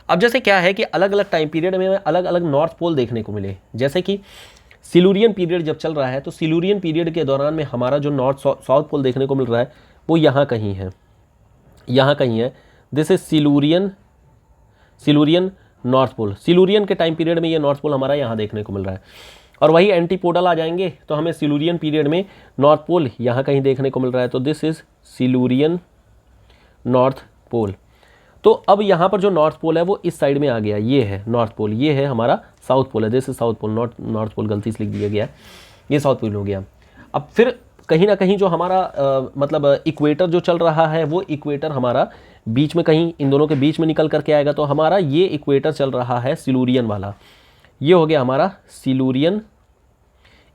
अब जैसे क्या है कि अलग अलग टाइम पीरियड में अलग अलग नॉर्थ पोल देखने को मिले। जैसे कि सिलूरियन पीरियड जब चल रहा है तो सिलूरियन पीरियड के दौरान में हमारा जो नॉर्थ साउथ पोल देखने को मिल रहा है वो यहाँ कहीं है, यहाँ कहीं है। This is Silurian North Pole. Silurian के टाइम पीरियड में ये नॉर्थ पोल हमारा यहाँ देखने को मिल रहा है। और वही एंटीपोडल आ जाएंगे तो हमें सिलूरियन पीरियड में नॉर्थ पोल यहाँ कहीं देखने को मिल रहा है। तो this is Silurian North Pole. तो अब यहाँ पर जो नॉर्थ पोल है वो इस साइड में आ गया, ये है नॉर्थ पोल, ये है हमारा साउथ पोल है। This is South Pole, North Pole गलती से लिख दिया गया है, ये साउथ पोल हो गया। अब फिर कहीं ना कहीं जो हमारा मतलब इक्वेटर जो चल रहा है वो इक्वेटर हमारा बीच में कहीं इन दोनों के बीच में निकल करके आएगा। तो हमारा ये इक्वेटर चल रहा है सिलूरियन वाला, ये हो गया हमारा सिलूरियन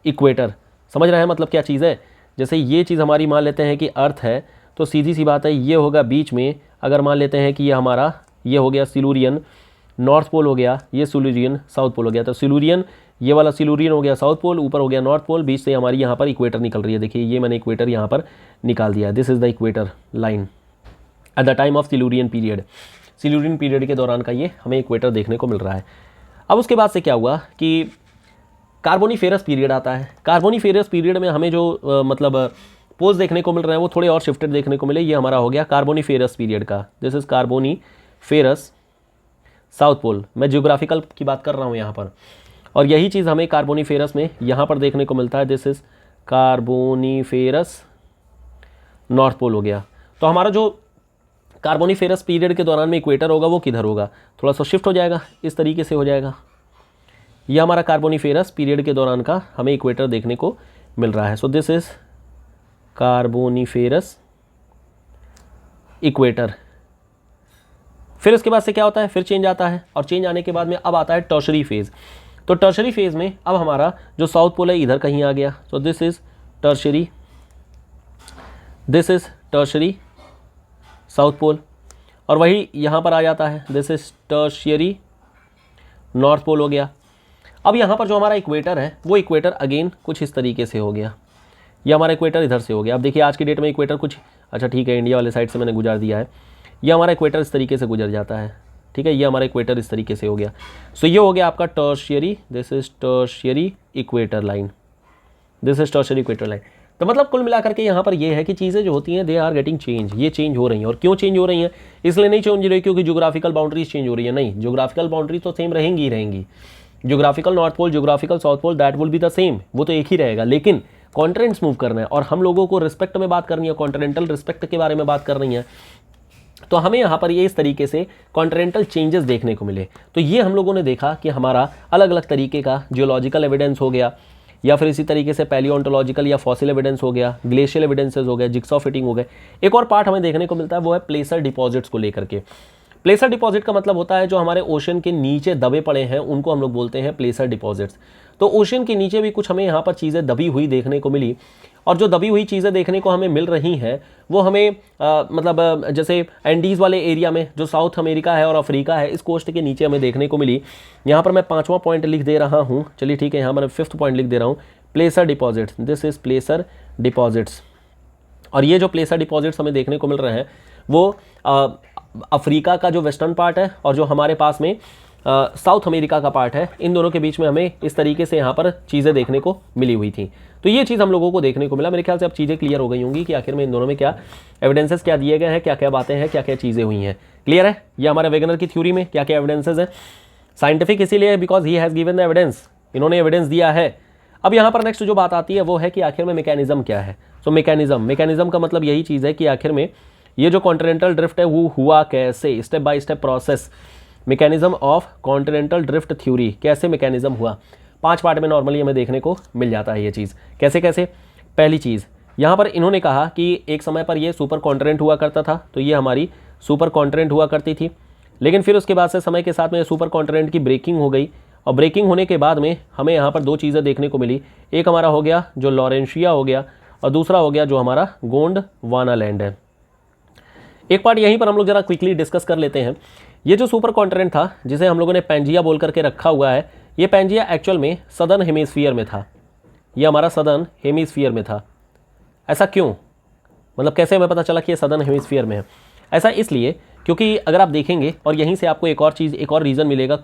इक्वेटर। समझ रहे हैं मतलब क्या चीज़ है। जैसे ये चीज़ हमारी मान लेते हैं कि अर्थ है, तो सीधी सी बात है ये होगा बीच में। अगर मान लेते हैं कि ये हमारा ये हो गया सिलूरियन नॉर्थ पोल हो गया, ये सिलूरियन साउथ पोल हो गया। तो सिलूरियन ये वाला सिलूरियन हो गया साउथ पोल, ऊपर हो गया नॉर्थ पोल, बीच से हमारी यहाँ पर इक्वेटर निकल रही है। देखिए ये मैंने इक्वेटर यहाँ पर निकाल दिया। This is the equator line at the time of Silurian period. Silurian period के दौरान का ये हमें इक्वेटर देखने को मिल रहा है। अब उसके बाद से क्या हुआ कि कार्बोनीफेरस पीरियड आता है। कार्बोनीफेरस पीरियड में हमें जो मतलब पोल्स देखने को मिल रहे हैं वो थोड़े और शिफ्टेड देखने को मिले। ये हमारा हो गया कार्बोनीफेरस पीरियड का। This is Carboniferous South Pole. मैं जियोग्राफिकल की बात कर रहा हूँ यहाँ पर, और यही चीज़ हमें कार्बोनीफेरस में यहाँ पर देखने को मिलता है। This is Carboniferous North Pole हो गया। तो हमारा जो कार्बोनीफेरस पीरियड के दौरान में इक्वेटर होगा वो किधर होगा, थोड़ा सा शिफ्ट हो जाएगा, इस तरीके से हो जाएगा। यह हमारा कार्बोनीफेरस पीरियड के दौरान का हमें इक्वेटर देखने को मिल रहा है। सो दिस इज कार्बोनीफेरस इक्वेटर। फिर इसके बाद से क्या होता है, फिर चेंज आता है, और चेंज आने के बाद में अब आता है टर्शरी फेज। तो टर्शरी फेज में अब हमारा जो साउथ पोल है इधर कहीं आ गया। So this is Tertiary South Pole, और वही यहाँ पर आ जाता है। This is Tertiary North Pole हो गया। अब यहाँ पर जो हमारा इक्वेटर है वो इक्वेटर अगेन कुछ इस तरीके से हो गया। ये हमारा इक्वेटर इधर से हो गया। अब देखिए आज की डेट में इक्वेटर कुछ, अच्छा ठीक है, इंडिया वाले साइड से मैंने गुजार दिया है। ये हमारा इक्वेटर इस तरीके से गुजर जाता है, ठीक है। ये हमारा इक्वेटर इस तरीके से हो गया। सो ये हो गया आपका tertiary, this is tertiary equator line, this is tertiary equator line. तो मतलब कुल मिलाकर के यहाँ पर ये है कि चीज़ें जो होती हैं दे आर गेटिंग चेंज, ये चेंज हो रही हैं। और क्यों चेंज हो रही हैं, इसलिए नहीं चेंज हो रही क्योंकि ज्योग्राफिकल बाउंड्रीज चेंज हो रही है, नहीं, ज्योग्राफिकल बाउंड्री तो सेम रहेंगी ही रहेंगी। Geographical North Pole, geographical South Pole, that will be the same, वो तो एक ही रहेगा। लेकिन कॉन्टिनेंट्स मूव करना है और हम लोगों को रिस्पेक्ट में बात करनी है, कॉन्टिनेंटल रिस्पेक्ट के बारे में बात करनी है, तो हमें यहाँ पर ये इस तरीके से कॉन्टिनेंटल चेंजेस देखने को मिले। तो ये हम लोगों ने देखा कि हमारा अलग अलग तरीके का जियोलॉजिकल एविडेंस हो गया, या फिर इसी तरीके से पैलियोंटोलॉजिकल या फॉसिल एविडेंस हो गया, ग्लेशियल एविडेंसेस हो गया, जिक्सॉ फिटिंग हो गए। एक और पार्ट हमें देखने को मिलता है वो है प्लेसर डिपॉजिट्स को लेकर के। प्लेसर डिपॉजिट का मतलब होता है जो हमारे ओशन के नीचे दबे पड़े हैं उनको हम लोग बोलते हैं प्लेसर डिपॉजिट्स। तो ओशन के नीचे भी कुछ हमें यहाँ पर चीज़ें दबी हुई देखने को मिली, और जो दबी हुई चीज़ें देखने को हमें मिल रही हैं वो हमें मतलब जैसे एंडीज़ वाले एरिया में जो साउथ अमेरिका है और अफ्रीका है, इस कोस्ट के नीचे हमें देखने को मिली। यहाँ पर मैं 5वां पॉइंट लिख दे रहा हूँ, चलिए ठीक है, यहाँ पर 5th पॉइंट लिख दे रहा हूँ, placer deposits, this is placer deposits. और ये जो प्लेसर डिपॉजिट्स हमें देखने को मिल रहे हैं वो अफ्रीका का जो वेस्टर्न पार्ट है और जो हमारे पास में साउथ अमेरिका का पार्ट है, इन दोनों के बीच में हमें इस तरीके से यहाँ पर चीज़ें देखने को मिली हुई थी। तो ये चीज़ हम लोगों को देखने को मिला। मेरे ख्याल से अब चीज़ें क्लियर हो गई होंगी कि आखिर में इन दोनों में क्या एविडेंसेस क्या दिए गए हैं, क्या क्या बातें हैं, क्या क्या चीज़ें हुई हैं। क्लियर है? ये हमारे वेगनर की थ्योरी में क्या क्या एविडेंसेस हैं। साइंटिफिक इसीलिए because he has given the evidence, इन्होंने एविडेंस दिया है। अब यहाँ पर नेक्स्ट जो बात आती है वो है कि आखिर में मैकेनिज्म क्या है। सो मैकेनिज्म का मतलब यही चीज़ है कि आखिर में ये जो कॉन्टिनेंटल ड्रिफ्ट है वो हुआ कैसे, step by step process, mechanism of continental drift theory, कैसे मैकेनिज्म हुआ। 5 पार्ट में नॉर्मली हमें देखने को मिल जाता है ये चीज़। कैसे कैसे? पहली चीज़ यहाँ पर इन्होंने कहा कि एक समय पर ये सुपर कॉन्टिनेंट हुआ करता था, तो ये हमारी सुपर कॉन्टिनेंट हुआ करती थी, लेकिन फिर उसके बाद से समय के साथ में सुपर कॉन्टिनेंट की ब्रेकिंग हो गई, और ब्रेकिंग होने के बाद में हमें यहाँ पर 2 चीज़ें देखने को मिली। एक हमारा हो गया जो लॉरेंशिया हो गया, और दूसरा हो गया जो हमारा गोंडवाना लैंड है। एक पार्ट यहीं पर हम लोग जरा क्विकली डिस्कस कर लेते हैं। ये जो सुपर कॉन्टिनेंट था जिसे हम लोगों ने पैंजिया बोल करके रखा हुआ है, ये पैंजिया एक्चुअल में सदर्न हेमिस्फीयर में था, ये हमारा सदर्न हेमिस्फीयर में था। ऐसा क्यों, मतलब कैसे हमें पता चला कि ये सदर्न हेमिस्फीयर में है? ऐसा इसलिए क्योंकि अगर आप देखेंगे, और यहीं से आपको एक और चीज़, एक और रीज़न मिलेगा,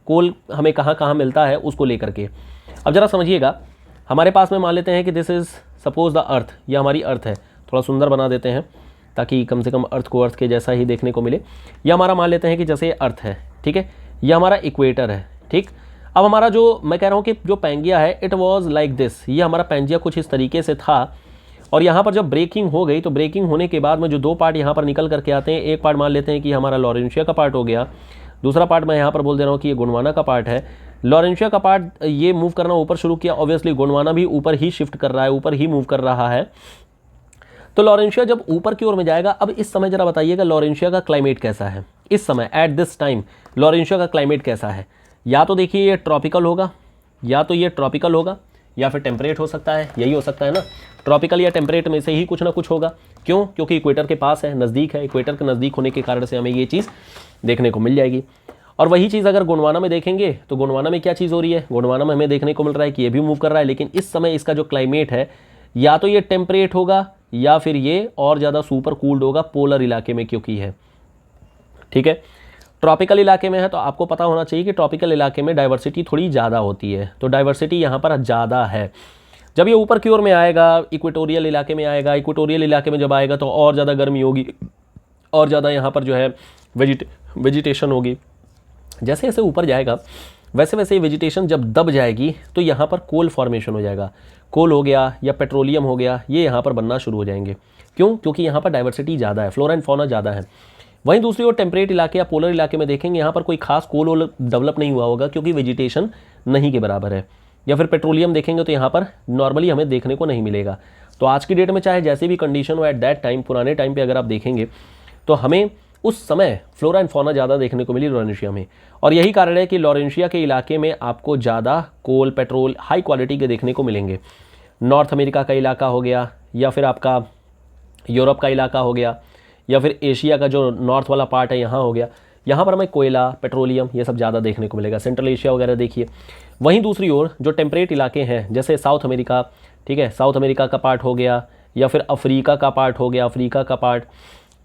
कोल हमें कहाँ कहाँ मिलता है उसको लेकर के। अब जरा समझिएगा, हमारे पास में मान लेते हैं कि this is suppose the earth, ये हमारी अर्थ है, थोड़ा सुंदर बना देते हैं ताकि कम से कम अर्थ को अर्थ के जैसा ही देखने को मिले। यह हमारा मान लेते हैं कि जैसे अर्थ है, ठीक है, यह हमारा इक्वेटर है, ठीक। अब हमारा जो मैं कह रहा हूँ कि जो पैंजिया है इट वाज लाइक दिस, ये हमारा पैंजिया कुछ इस तरीके से था, और यहाँ पर जब ब्रेकिंग हो गई तो ब्रेकिंग होने के बाद में जो 2 पार्ट यहाँ पर निकल करके आते हैं, एक पार्ट मान लेते हैं कि हमारा लॉरेंशिया का पार्ट हो गया, दूसरा पार्ट मैं यहाँ पर बोल दे रहा हूँ कि ये गोंडवाना का पार्ट है। लॉरेंशिया का पार्ट ये मूव करना ऊपर शुरू किया, ऑब्वियसली गोंडवाना भी ऊपर ही शिफ्ट कर रहा है, ऊपर ही मूव कर रहा है। तो लॉरेंशिया जब ऊपर की ओर में जाएगा, अब इस समय जरा बताइएगा लॉरेंशिया का क्लाइमेट कैसा है इस समय, एट दिस टाइम लॉरेंशिया का क्लाइमेट कैसा है? या तो देखिए ये ट्रॉपिकल होगा, या तो ये ट्रॉपिकल होगा, या फिर टेम्परेट हो सकता है, यही हो सकता है ना, ट्रॉपिकल या टेम्परेट में से ही कुछ ना कुछ होगा। क्यों? क्योंकि इक्वेटर के पास है, नज़दीक है, इक्वेटर के नज़दीक होने के कारण से हमें ये चीज़ देखने को मिल जाएगी। और वही चीज़ अगर गोंडवाना में देखेंगे तो गोंडवाना में क्या चीज़ हो रही है, गोंडवाना में हमें देखने को मिल रहा है कि ये भी मूव कर रहा है, लेकिन इस समय इसका जो क्लाइमेट है या तो ये टेम्परेट होगा या फिर ये और ज़्यादा सुपर कूल्ड होगा पोलर इलाके में क्योंकि है, ठीक है। ट्रॉपिकल इलाके में है तो आपको पता होना चाहिए कि ट्रॉपिकल इलाके में डाइवर्सिटी थोड़ी ज़्यादा होती है, तो डाइवर्सिटी यहाँ पर ज़्यादा है। जब ये ऊपर की ओर में आएगा, इक्वेटोरियल इलाके में आएगा, इक्वेटोरियल इलाके में जब आएगा तो और ज़्यादा गर्मी होगी, और ज़्यादा यहाँ पर जो है वेजिटेशन होगी। जैसे जैसे ऊपर जाएगा वैसे वैसे वेजिटेशन जब दब जाएगी तो यहाँ पर कोल फॉर्मेशन हो जाएगा, कोल हो गया या पेट्रोलियम हो गया, ये यहाँ पर बनना शुरू हो जाएंगे। क्यों? क्योंकि यहाँ पर डाइवर्सिटी ज़्यादा है, फ्लोरा एंड फौना ज़्यादा है। वहीं दूसरी ओर टेम्परेट इलाके या पोलर इलाके में देखेंगे यहाँ पर कोई खास कोल डेवलप नहीं हुआ होगा क्योंकि वेजिटेशन नहीं के बराबर है। या फिर पेट्रोलियम देखेंगे तो यहाँ पर नॉर्मली हमें देखने को नहीं मिलेगा। तो आज की डेट में चाहे जैसी भी कंडीशन हो, एट दैट टाइम, पुराने टाइम पे अगर आप देखेंगे तो हमें उस समय फ्लोरा एंड फौना ज़्यादा देखने को मिली लॉरेंशिया में। और यही कारण है कि लॉरेंशिया के इलाके में आपको ज़्यादा कोल, पेट्रोल हाई क्वालिटी के देखने को मिलेंगे। नॉर्थ अमेरिका का इलाका हो गया, या फिर आपका यूरोप का इलाका हो गया, या फिर एशिया का जो नॉर्थ वाला पार्ट है यहाँ हो गया, यहाँ पर हमें कोयला, पेट्रोलियम ये सब ज़्यादा देखने को मिलेगा। सेंट्रल एशिया वगैरह देखिए। वहीं दूसरी ओर जो टेम्परेट इलाके हैं जैसे साउथ अमेरिका, ठीक है, साउथ अमेरिका का पार्ट हो गया, या फिर अफ्रीका का पार्ट हो गया, अफ्रीका का पार्ट,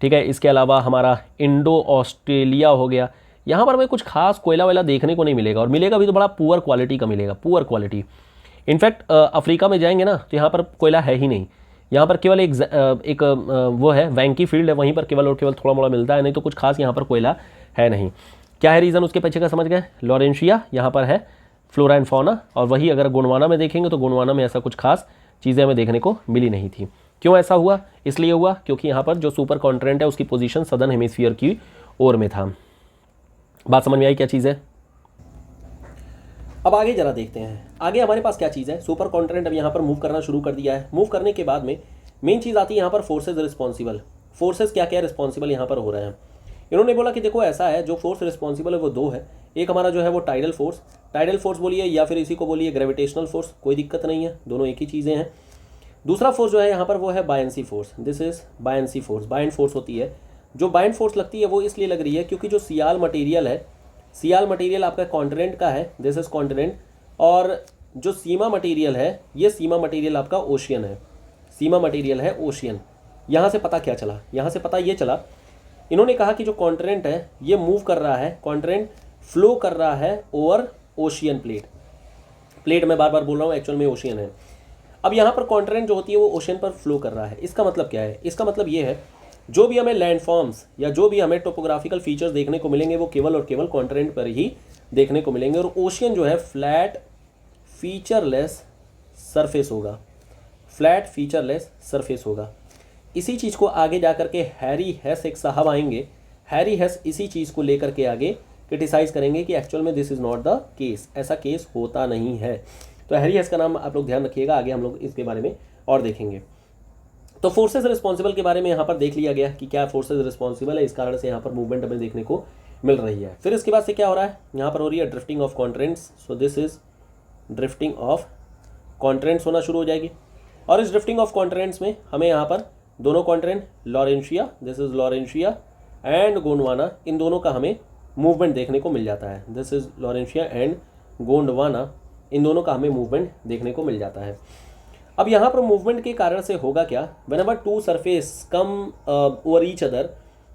ठीक है। इसके अलावा हमारा इंडो ऑस्ट्रेलिया हो गया, यहाँ पर हमें कुछ खास कोयला वैला देखने को नहीं मिलेगा, और मिलेगा भी तो बड़ा पुअर क्वालिटी का मिलेगा, पुअर क्वालिटी। इनफैक्ट अफ्रीका में जाएंगे ना तो यहाँ पर कोयला है ही नहीं, यहाँ पर केवल एक वो है वैंकी फील्ड है, वहीं पर केवल और केवल थोड़ा मोड़ा मिलता है, नहीं तो कुछ खास यहाँ पर कोयला है नहीं। क्या है रीज़न उसके पीछे का समझ गए? लॉरेंशिया यहाँ पर है फ्लोरा एंड फौना, और वही अगर गोंडवाना में देखेंगे तो गोंडवाना में ऐसा कुछ खास चीज़ें हमें देखने को मिली नहीं थी। क्यों ऐसा हुआ? इसलिए हुआ क्योंकि यहाँ पर जो सुपर कॉन्टिनेंट है उसकी पोजीशन सदर्न हेमिस्फीयर की ओर में था। बात समझ में आई क्या चीज़ है? अब आगे जरा देखते हैं, आगे हमारे पास क्या चीज़ है। सुपर कॉन्टिनेंट अब यहाँ पर मूव करना शुरू कर दिया है। मूव करने के बाद में मेन चीज़ आती है यहाँ पर फोर्सेज रिस्पॉन्सिबल। फोर्सेज क्या क्या रिस्पॉन्सिबल यहाँ पर हो रहे हैं। इन्होंने बोला कि देखो ऐसा है, जो फोर्स रिस्पॉन्सिबल है वो दो है। एक हमारा जो है वो टाइडल फोर्स बोलिए या फिर इसी को बोलिए ग्रेविटेशनल फोर्स, कोई दिक्कत नहीं है, दोनों एक ही चीज़ें हैं। दूसरा फोर्स जो है यहाँ पर वो है buoyancy force. This is buoyancy force. Buoyant force होती है, जो बायंट फोर्स लगती है वो इसलिए लग रही है क्योंकि जो सियाल मटेरियल है, सियाल मटेरियल आपका कॉन्टिनेंट का है, दिस इज कॉन्टिनेंट, और जो सीमा मटेरियल है ये सीमा मटेरियल आपका ओशियन है। सीमा मटेरियल है ओशियन। यहाँ से पता क्या चला? यहाँ से पता ये चला, इन्होंने कहा कि जो कॉन्टिनेंट है ये मूव कर रहा है, कॉन्टिनेंट फ्लो कर रहा है ओवर ओशियन प्लेट। प्लेट मैं बार बार बोल रहा हूँ, एक्चुअल में ओशियन है। अब यहाँ पर कॉन्टिनेंट जो होती है वो ओशियन पर फ्लो कर रहा है। इसका मतलब क्या है? इसका मतलब ये है, जो भी हमें लैंडफॉर्म्स या जो भी हमें टोपोग्राफिकल फीचर्स देखने को मिलेंगे वो केवल और केवल कॉन्टिनेंट पर ही देखने को मिलेंगे। और ओशियन जो है फ्लैट फीचरलेस सरफेस होगा, फ्लैट फीचरलेस सरफेस होगा। इसी चीज़ को आगे जा कर के हैरी हेस एक साहब आएंगे, हैरी हेस इसी चीज़ को लेकर के आगे क्रिटिसाइज करेंगे कि एक्चुअल में this is not the case, ऐसा केस होता नहीं है। तो हैरी हेस का नाम आप लोग ध्यान रखिएगा, आगे हम लोग इसके बारे में और देखेंगे। तो फोर्सेज रिस्पॉन्सिबल के बारे में यहाँ पर देख लिया गया कि क्या फोर्सेज रिस्पॉन्सिबल है, इस कारण से यहाँ पर मूवमेंट हमें देखने को मिल रही है। फिर इसके बाद से क्या हो रहा है? यहाँ पर हो रही है drifting of continents. So this is drifting of continents होना शुरू हो जाएगी। और इस ड्रिफ्टिंग ऑफ कॉन्टिनेंट्स में हमें यहाँ पर दोनों continent Laurentia, this is Laurentia and Gondwana, इन दोनों का हमें मूवमेंट देखने को मिल जाता है। This is Laurentia and Gondwana, इन दोनों का हमें मूवमेंट देखने को मिल जाता है। अब यहाँ पर मूवमेंट के कारण से होगा क्या? Whenever two surface come over each other,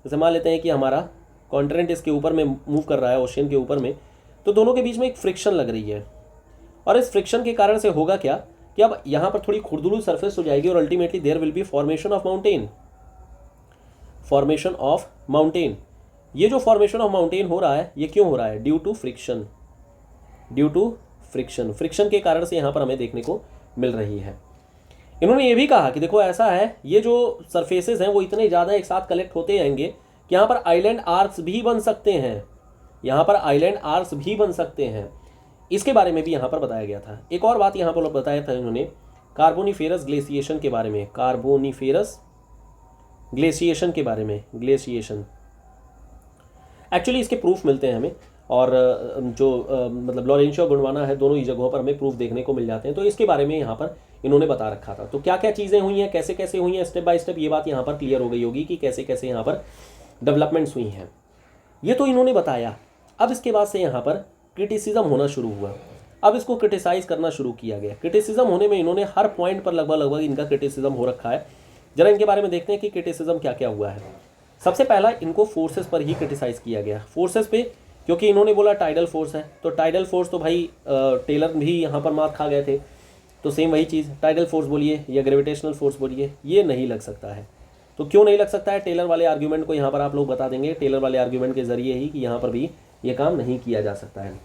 जैसे मान लेते हैं कि हमारा कॉन्टिनेंट इसके ऊपर में मूव कर रहा है, ओशियन के ऊपर में, तो दोनों के बीच में एक फ्रिक्शन लग रही है। और इस फ्रिक्शन के कारण से होगा क्या कि अब यहाँ पर थोड़ी खुरदुरू सरफेस हो जाएगी और ultimately there will be formation of mountain. Formation of mountain, ये जो फॉर्मेशन ऑफ माउंटेन हो रहा है ये क्यों हो रहा है? Due to friction, due to friction. Friction के कारण से यहाँ पर हमें देखने को मिल रही है। इन्होंने ये भी कहा कि देखो ऐसा है, ये जो सरफेसेस हैं वो इतने ज़्यादा एक साथ कलेक्ट होते जाएंगे कि यहाँ पर आइलैंड आर्क्स भी बन सकते हैं, यहाँ पर आइलैंड आर्क्स भी बन सकते हैं। इसके बारे में भी यहाँ पर बताया गया था। एक और बात यहाँ पर बताया था इन्होंने कार्बोनिफेरस ग्लेशिएशन के बारे में, कार्बोनिफेरस ग्लेशिएशन के बारे में। ग्लेशिएशन एक्चुअली इसके प्रूफ मिलते हैं हमें, और जो मतलब लॉरेंशिया और गोंडवाना है, दोनों ही जगहों पर हमें प्रूफ देखने को मिल जाते हैं। तो इसके बारे में यहाँ पर इन्होंने बता रखा था। तो क्या क्या चीज़ें हुई हैं, कैसे कैसे हुई हैं, स्टेप बाय स्टेप ये बात यहाँ पर क्लियर हो गई होगी कि कैसे कैसे यहाँ पर डेवलपमेंट्स हुई हैं, ये तो इन्होंने बताया। अब इसके बाद से यहाँ पर क्रिटिसिज्म होना शुरू हुआ। अब इसको क्रिटिसाइज करना शुरू किया गया। क्रिटिसिज्म होने में इन्होंने हर पॉइंट पर लगभग इनका क्रिटिसिज्म हो रखा है। जरा इनके बारे में देखते हैं कि क्रिटिसिज्म क्या क्या हुआ है। सबसे पहला इनको फोर्सेस पर ही क्रिटिसाइज किया गया, फोर्सेस पे, क्योंकि इन्होंने बोला टाइडल फोर्स है, तो टाइडल फोर्स तो भाई टेलर भी यहाँ पर मार खा गए थे, तो सेम वही चीज़ टाइडल फोर्स बोलिए या ग्रेविटेशनल फोर्स बोलिए, ये नहीं लग सकता है। तो क्यों नहीं लग सकता है? टेलर वाले आर्ग्यूमेंट को यहाँ पर आप लोग बता देंगे, टेलर वाले आर्ग्यूमेंट के जरिए ही कि यहाँ पर भी ये काम नहीं किया जा सकता है।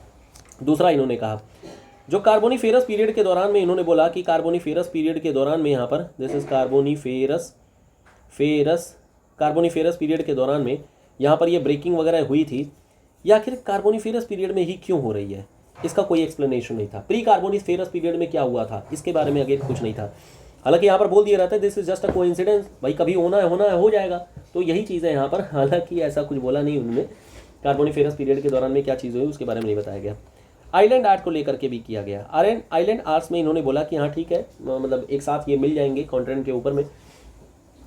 दूसरा इन्होंने कहा जो कार्बोनिफेरस पीरियड के दौरान में, इन्होंने बोला कि कार्बोनिफेरस पीरियड के दौरान में यहाँ पर दिस इज कार्बोनिफेरस पीरियड के दौरान में यहाँ पर ये ब्रेकिंग वगैरह हुई थी, या आखिर कार्बोनिफेरस पीरियड में ही क्यों हो रही है, इसका कोई एक्सप्लेनेशन नहीं था। प्री कार्बोनिफेरस पीरियड में क्या हुआ था, इसके बारे में अगेन कुछ नहीं था। हालांकि यहाँ पर बोल दिया रहता है this is just a coincidence, भाई कभी होना है हो जाएगा, तो यही चीज़ है यहाँ पर। हालांकि ऐसा कुछ बोला नहीं उन्होंने, कार्बोनिफेरस पीरियड के दौरान में क्या चीज़ हुई उसके बारे में नहीं बताया गया। आइलैंड आर्ट को लेकर के भी किया गया। आइलैंड आर्ट्स में इन्होंने बोला कि हाँ ठीक है, मतलब एक साथ ये मिल जाएंगे कॉन्टिनेंट के ऊपर में,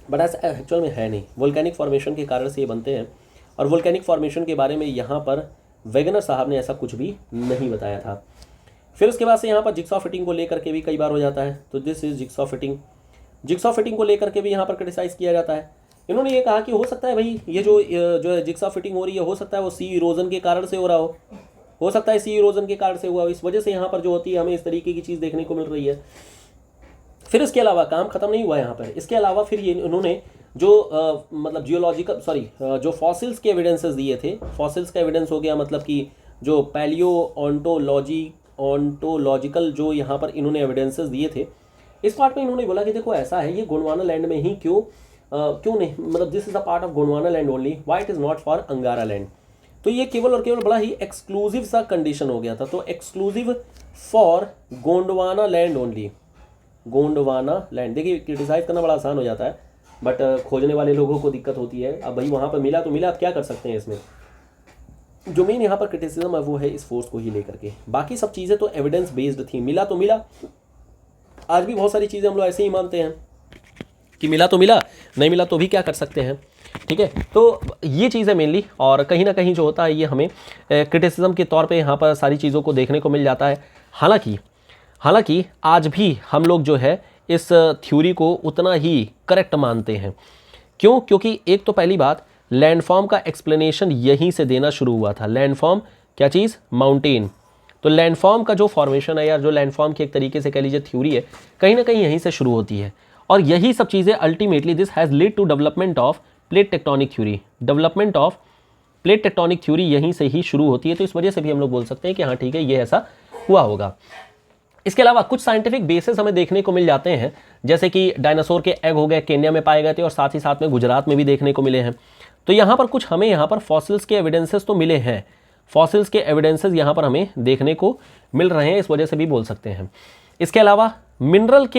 बट ऐसा एक्चुअल में है नहीं। वोल्केनिक फॉर्मेशन के कारण से ये बनते हैं, और वोल्केनिक फॉर्मेशन के बारे में यहाँ पर वेगनर साहब ने ऐसा कुछ भी नहीं बताया था। फिर उसके बाद से यहाँ पर जिक्सॉ फिटिंग को लेकर के भी कई बार हो जाता है, तो this is jigsaw fitting. Jigsaw fitting को लेकर के भी यहाँ पर क्रिटिसाइज किया जाता है। इन्होंने ये कहा कि हो सकता है भाई ये जो जिक्सॉ फिटिंग हो रही है, हो सकता है वो सी इरोजन के कारण से हो रहा हो सकता है सी इरोजन के कारण से हुआ, इस वजह से यहाँ पर जो होती है हमें इस तरीके की चीज़ देखने को मिल रही है। फिर इसके अलावा काम खत्म नहीं हुआ यहाँ पर, इसके अलावा फिर ये उन्होंने जो मतलब जो फॉसिल्स के एविडेंसेस दिए थे, फॉसिल्स का एविडेंस हो गया, मतलब कि जो पैलियो ऑन्टोलॉजिकल जो यहाँ पर इन्होंने एविडेंसेस दिए थे, इस पार्ट में इन्होंने बोला कि देखो ऐसा है, ये गोंडवाना लैंड में ही क्यों नहीं, मतलब this is a part of Gondwana land only, why it is not for अंगारा लैंड। तो ये केवल और केवल बड़ा ही एक्सक्लूसिव सा कंडीशन हो गया था। तो exclusive for Gondwana land only, Gondwana land. देखिए क्रिटिसाइज करना बड़ा आसान हो जाता है, बट खोजने वाले लोगों को दिक्कत होती है। अब भाई वहाँ पर मिला तो मिला, आप क्या कर सकते हैं इसमें। जो मेन यहाँ पर क्रिटिसिज्म है वो है इस फोर्स को ही लेकर के, बाकी सब चीज़ें तो एविडेंस बेस्ड थी। मिला तो मिला, आज भी बहुत सारी चीज़ें हम लोग ऐसे ही मानते हैं कि मिला तो मिला, नहीं मिला तो भी क्या कर सकते हैं, ठीक है। तो ये चीज़ है मेनली, और कहीं ना कहीं जो होता है ये हमें क्रिटिसिज्म के तौर पे यहाँ पर सारी चीज़ों को देखने को मिल जाता है। हालांकि आज भी हम लोग जो है इस थ्योरी को उतना ही करेक्ट मानते हैं। क्यों? क्योंकि एक तो पहली बात, लैंडफॉर्म का एक्सप्लेनेशन यहीं से देना शुरू हुआ था। लैंडफॉर्म क्या चीज़? माउंटेन। तो लैंडफॉर्म का जो फॉर्मेशन है, या जो लैंडफॉर्म की एक तरीके से कह लीजिए थ्योरी है, कहीं ना कहीं यहीं से शुरू होती है। और यही सब चीज़ें ultimately this has lead to development of plate tectonic theory. Development of plate tectonic theory यहीं से ही शुरू होती है। तो इस वजह से भी हम लोग बोल सकते हैं कि हाँ ठीक है, ये ऐसा हुआ होगा। इसके अलावा कुछ साइंटिफिक बेसिस हमें देखने को मिल जाते हैं, जैसे कि डायनासोर के एग हो गए, केन्या में पाए गए थे, और साथ ही साथ में गुजरात में भी देखने को मिले हैं। तो यहाँ पर कुछ हमें यहाँ पर फॉसिल्स के एविडेंसेस तो मिले हैं, फॉसिल्स के एविडेंसेस यहाँ पर हमें देखने को मिल रहे हैं, इस वजह से भी बोल सकते हैं। इसके अलावा मिनरल्स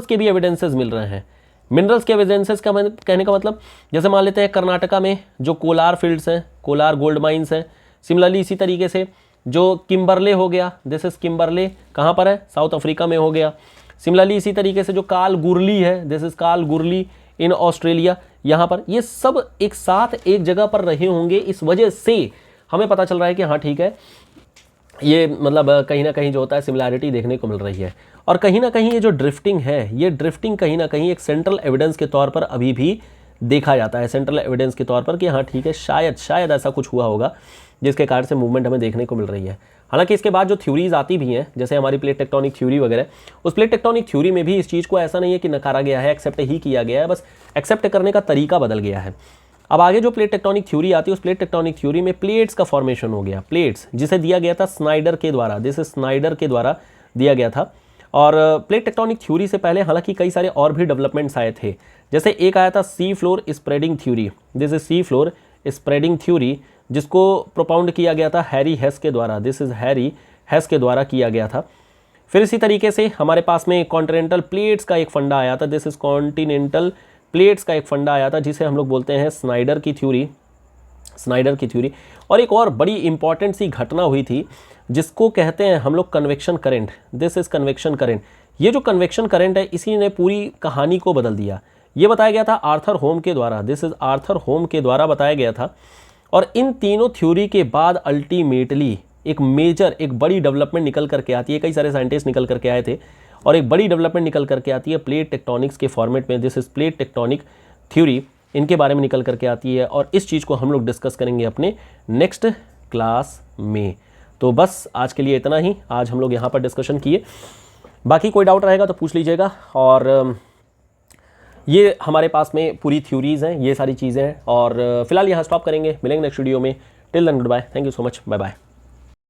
के भी एविडेंसेस मिल रहे हैं। मिनरल्स के एविडेंसेस का कहने का मतलब, जैसे मान लेते हैं कर्नाटका में जो कोलार फील्ड्स हैं, कोलार गोल्ड माइंस हैं। सिमिलरली इसी तरीके से जो किम्बरले हो गया, दिस इज किम्बरले, कहाँ पर है? साउथ अफ्रीका में हो गया। सिमिलरली इसी तरीके से जो काल गुरली है, दिस इज काल गुरली इन ऑस्ट्रेलिया, यहाँ पर ये सब एक साथ एक जगह पर रहे होंगे। इस वजह से हमें पता चल रहा है कि हाँ ठीक है, ये मतलब कहीं ना कहीं जो होता है सिमिलैरिटी देखने को मिल रही है। और कहीं ना कहीं ये जो ड्रिफ्टिंग है, ये ड्रिफ्टिंग कहीं ना कहीं एक सेंट्रल एविडेंस के तौर पर अभी भी देखा जाता है, सेंट्रल एविडेंस के तौर पर कि हाँ ठीक है, शायद ऐसा कुछ हुआ होगा जिसके कारण से मूवमेंट हमें देखने को मिल रही है। हालांकि इसके बाद जो थ्योरीज आती भी हैं, जैसे हमारी प्लेट टेक्टोनिक थ्योरी वगैरह, उस प्लेट टेक्टोनिक थ्योरी में भी इस चीज़ को ऐसा नहीं है कि नकारा गया है, एक्सेप्ट ही किया गया है, बस एक्सेप्ट करने का तरीका बदल गया है। अब आगे जो प्लेट टेक्टोनिक थ्योरी आती है, उस प्लेट टेक्टोनिक थ्योरी में प्लेट्स का फॉर्मेशन हो गया, प्लेट्स जिसे दिया गया था स्नाइडर के द्वारा, दिस स्नाइडर के द्वारा दिया गया था। और प्लेट टेक्टोनिक थ्योरी से पहले हालांकि कई सारे और भी डेवलपमेंट्स आए थे, जैसे एक आया था sea floor spreading theory, this is sea floor spreading theory, जिसको प्रोपाउंड किया गया था हैरी हेस के द्वारा, दिस इज हैरी हेस के द्वारा किया गया था। फिर इसी तरीके से हमारे पास में कॉन्टिनेंटल प्लेट्स का एक फंडा आया था, दिस इज कॉन्टिनेंटल प्लेट्स का एक फंडा आया था, जिसे हम लोग बोलते हैं स्नाइडर की थ्योरी, स्नाइडर की थ्योरी। और एक और बड़ी इंपॉर्टेंट सी घटना हुई थी जिसको कहते हैं हम लोग convection current, this is convection current. ये जो कन्वेक्शन करंट है, इसी ने पूरी कहानी को बदल दिया। ये बताया गया था आर्थर होम के द्वारा, दिस इज आर्थर होम के द्वारा बताया गया था। और इन तीनों थ्योरी के बाद अल्टीमेटली एक मेजर, एक बड़ी डेवलपमेंट निकल करके आती है, कई सारे साइंटिस्ट निकल करके आए थे, और एक बड़ी डेवलपमेंट निकल करके आती है प्लेट टेक्टोनिक्स के फॉर्मेट में, this is plate tectonic theory, इनके बारे में निकल करके आती है। और इस चीज़ को हम लोग डिस्कस करेंगे अपने नेक्स्ट क्लास में। तो बस आज के लिए इतना ही, आज हम लोग यहाँ पर डिस्कशन किए। बाकी कोई डाउट रहेगा तो पूछ लीजिएगा। और ये हमारे पास में पूरी थ्योरीज़ हैं, ये सारी चीज़ें हैं। और फिलहाल यहाँ स्टॉप करेंगे, मिलेंगे नेक्स्ट वीडियो में। Till then goodbye, thank you so much, bye bye.